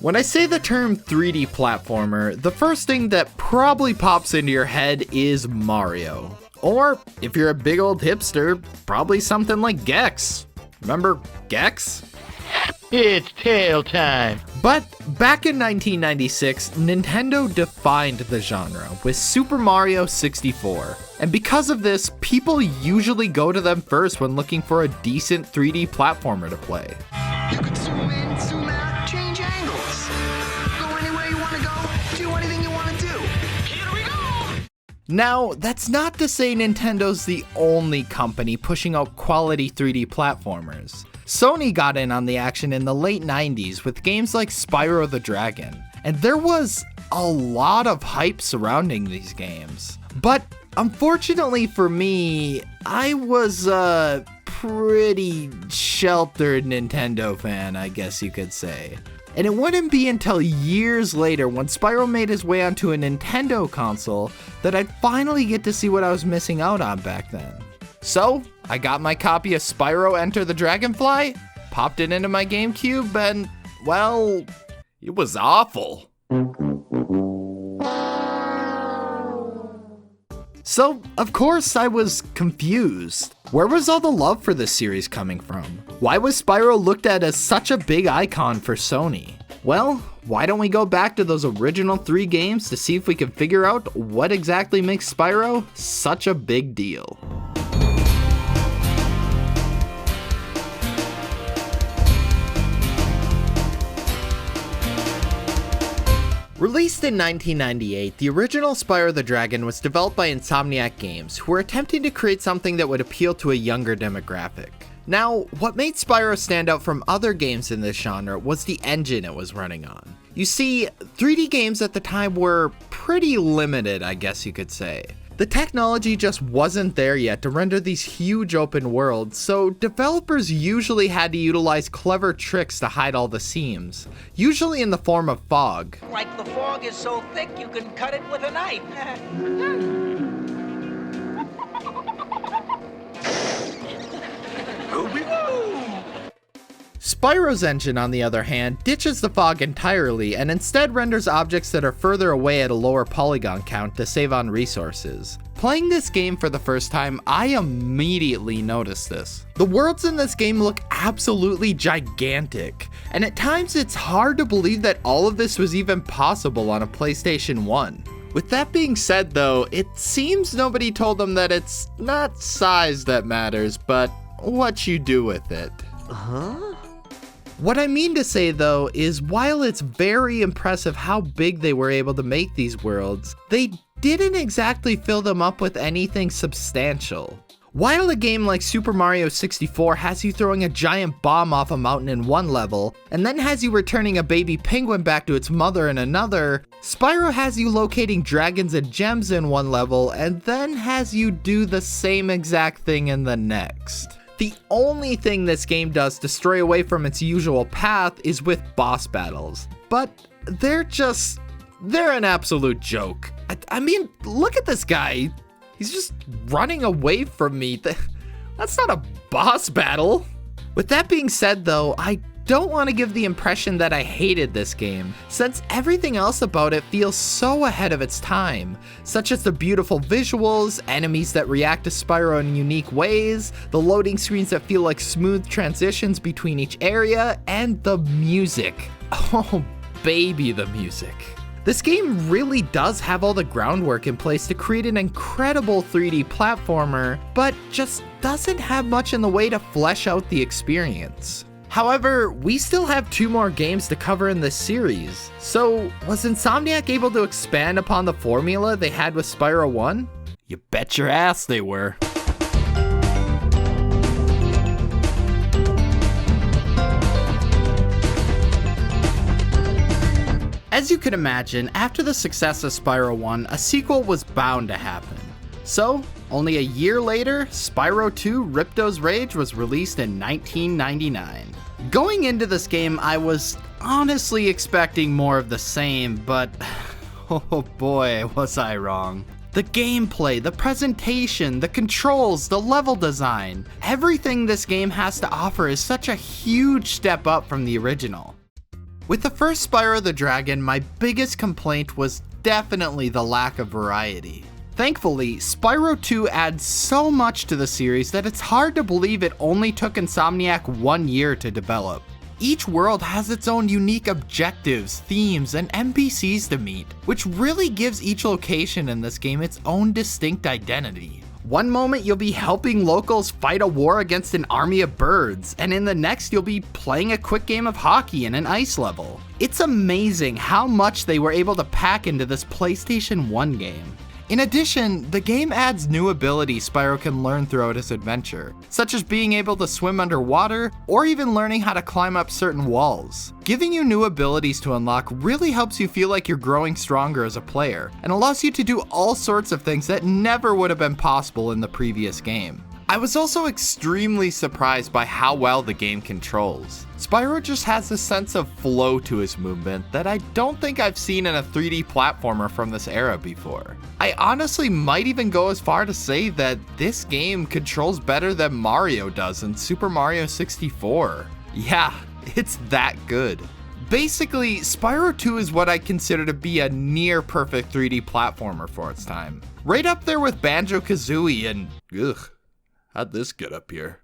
When I say the term 3D platformer, the first thing that probably pops into your head is Mario. Or, if you're a big old hipster, probably something like Gex. Remember Gex? It's tail time. But back in 1996, Nintendo defined the genre with Super Mario 64. And because of this, people usually go to them first when looking for a decent 3D platformer to play. You can zoom in, zoom out, change angles. Go anywhere you want to go, do anything you want to do. Here we go! Now, that's not to say Nintendo's the only company pushing out quality 3D platformers. Sony got in on the action in the late 90s with games like Spyro the Dragon, and there was a lot of hype surrounding these games. But unfortunately for me, I was a pretty sheltered Nintendo fan, I guess you could say. And it wouldn't be until years later when Spyro made his way onto a Nintendo console that I'd finally get to see what I was missing out on back then. So, I got my copy of Spyro Enter the Dragonfly, popped it into my GameCube, and, well, it was awful. So, of course, I was confused. Where was all the love for this series coming from? Why was Spyro looked at as such a big icon for Sony? Well, why don't we go back to those original 3 games to see if we can figure out what exactly makes Spyro such a big deal. Released in 1998, the original Spyro the Dragon was developed by Insomniac Games, who were attempting to create something that would appeal to a younger demographic. Now, what made Spyro stand out from other games in this genre was the engine it was running on. You see, 3D games at the time were pretty limited, I guess you could say. The technology just wasn't there yet to render these huge open worlds, so developers usually had to utilize clever tricks to hide all the seams, usually in the form of fog. Like the fog is so thick you can cut it with a knife. Spyro's engine, on the other hand, ditches the fog entirely and instead renders objects that are further away at a lower polygon count to save on resources. Playing this game for the first time, I immediately noticed this. The worlds in this game look absolutely gigantic, and at times it's hard to believe that all of this was even possible on a PlayStation 1. With that being said though, it seems nobody told them that it's not size that matters, but what you do with it. What I mean to say though is while it's very impressive how big they were able to make these worlds, they didn't exactly fill them up with anything substantial. While a game like Super Mario 64 has you throwing a giant bomb off a mountain in one level, and then has you returning a baby penguin back to its mother in another, Spyro has you locating dragons and gems in one level, and then has you do the same exact thing in the next. The only thing this game does to stray away from its usual path is with boss battles, but they're an absolute joke. I mean, look at this guy. He's just running away from me. That's not a boss battle. With that being said though, I don't want to give the impression that I hated this game, since everything else about it feels so ahead of its time, such as the beautiful visuals, enemies that react to Spyro in unique ways, the loading screens that feel like smooth transitions between each area, and the music. Oh baby, the music. This game really does have all the groundwork in place to create an incredible 3D platformer, but just doesn't have much in the way to flesh out the experience. However, we still have 2 more games to cover in this series, so was Insomniac able to expand upon the formula they had with Spyro 1? You bet your ass they were. As you can imagine, after the success of Spyro 1, a sequel was bound to happen. So, only a year later, Spyro 2 Ripto's Rage was released in 1999. Going into this game, I was honestly expecting more of the same, but oh boy, was I wrong. The gameplay, the presentation, the controls, the level design, everything this game has to offer is such a huge step up from the original. With the first Spyro the Dragon, my biggest complaint was definitely the lack of variety. Thankfully, Spyro 2 adds so much to the series that it's hard to believe it only took Insomniac 1 year to develop. Each world has its own unique objectives, themes, and NPCs to meet, which really gives each location in this game its own distinct identity. One moment you'll be helping locals fight a war against an army of birds, and in the next you'll be playing a quick game of hockey in an ice level. It's amazing how much they were able to pack into this PlayStation 1 game. In addition, the game adds new abilities Spyro can learn throughout his adventure, such as being able to swim underwater, or even learning how to climb up certain walls. Giving you new abilities to unlock really helps you feel like you're growing stronger as a player, and allows you to do all sorts of things that never would have been possible in the previous game. I was also extremely surprised by how well the game controls. Spyro just has a sense of flow to his movement that I don't think I've seen in a 3D platformer from this era before. I honestly might even go as far to say that this game controls better than Mario does in Super Mario 64. Yeah, it's that good. Basically, Spyro 2 is what I consider to be a near perfect 3D platformer for its time. Right up there with Banjo-Kazooie and ugh. How'd this get up here?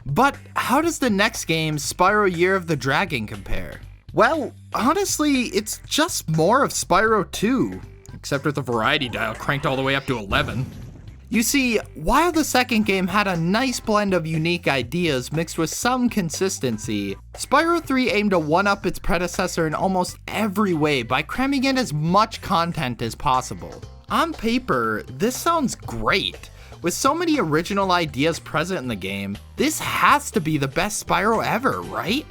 But how does the next game, Spyro Year of the Dragon, compare? Well, honestly, it's just more of Spyro 2, except with the variety dial cranked all the way up to 11. You see, while the second game had a nice blend of unique ideas mixed with some consistency, Spyro 3 aimed to one-up its predecessor in almost every way by cramming in as much content as possible. On paper, this sounds great. With so many original ideas present in the game, this has to be the best Spyro ever, right?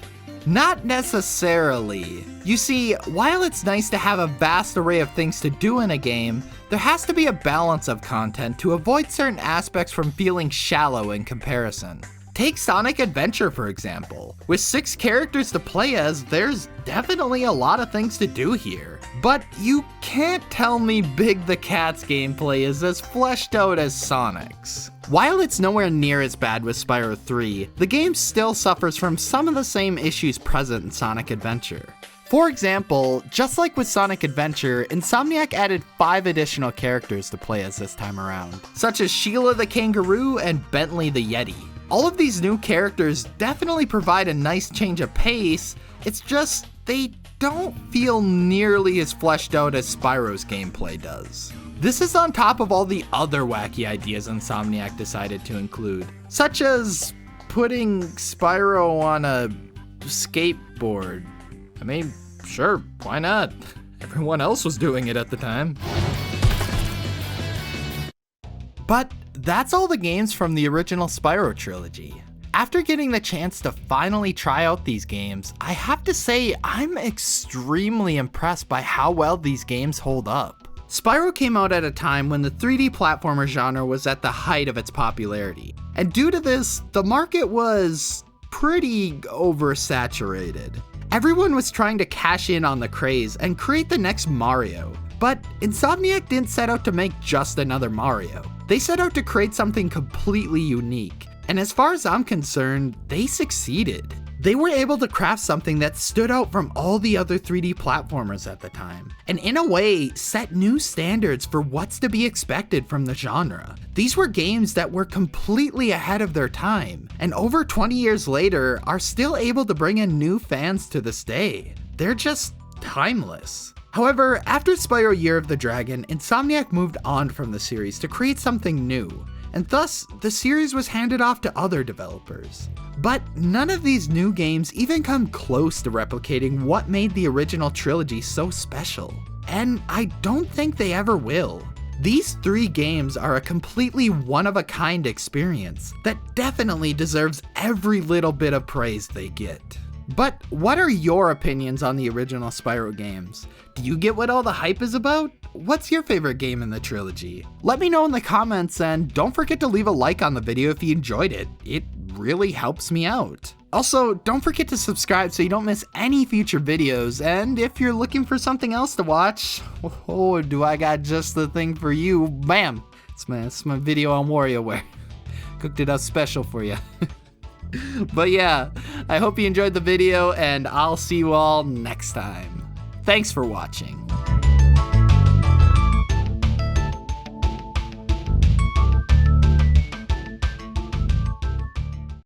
Not necessarily. You see, while it's nice to have a vast array of things to do in a game, there has to be a balance of content to avoid certain aspects from feeling shallow in comparison. Take Sonic Adventure for example. With 6 characters to play as, there's definitely a lot of things to do here. But you can't tell me Big the Cat's gameplay is as fleshed out as Sonic's. While it's nowhere near as bad with Spyro 3, the game still suffers from some of the same issues present in Sonic Adventure. For example, just like with Sonic Adventure, Insomniac added 5 additional characters to play as this time around, such as Sheila the Kangaroo and Bentley the Yeti. All of these new characters definitely provide a nice change of pace, it's just they don't feel nearly as fleshed out as Spyro's gameplay does. This is on top of all the other wacky ideas Insomniac decided to include, such as putting Spyro on a skateboard. I mean, sure, why not? Everyone else was doing it at the time. But that's all the games from the original Spyro trilogy. After getting the chance to finally try out these games, I have to say I'm extremely impressed by how well these games hold up. Spyro came out at a time when the 3D platformer genre was at the height of its popularity, and due to this, the market was pretty oversaturated. Everyone was trying to cash in on the craze and create the next Mario, but Insomniac didn't set out to make just another Mario. They set out to create something completely unique, and as far as I'm concerned, they succeeded. They were able to craft something that stood out from all the other 3D platformers at the time, and in a way, set new standards for what's to be expected from the genre. These were games that were completely ahead of their time, and over 20 years later, are still able to bring in new fans to this day. They're just timeless. However, after Spyro Year of the Dragon, Insomniac moved on from the series to create something new, and thus, the series was handed off to other developers. But none of these new games even come close to replicating what made the original trilogy so special. And I don't think they ever will. These 3 games are a completely one-of-a-kind experience that definitely deserves every little bit of praise they get. But what are your opinions on the original Spyro games? Do you get what all the hype is about? What's your favorite game in the trilogy? Let me know in the comments, and don't forget to leave a like on the video if you enjoyed it. It really helps me out. Also, don't forget to subscribe so you don't miss any future videos, and if you're looking for something else to watch, oh, do I got just the thing for you. Bam! It's my video on WarioWare. Cooked it up special for you. But yeah, I hope you enjoyed the video, and I'll see you all next time. Thanks for watching.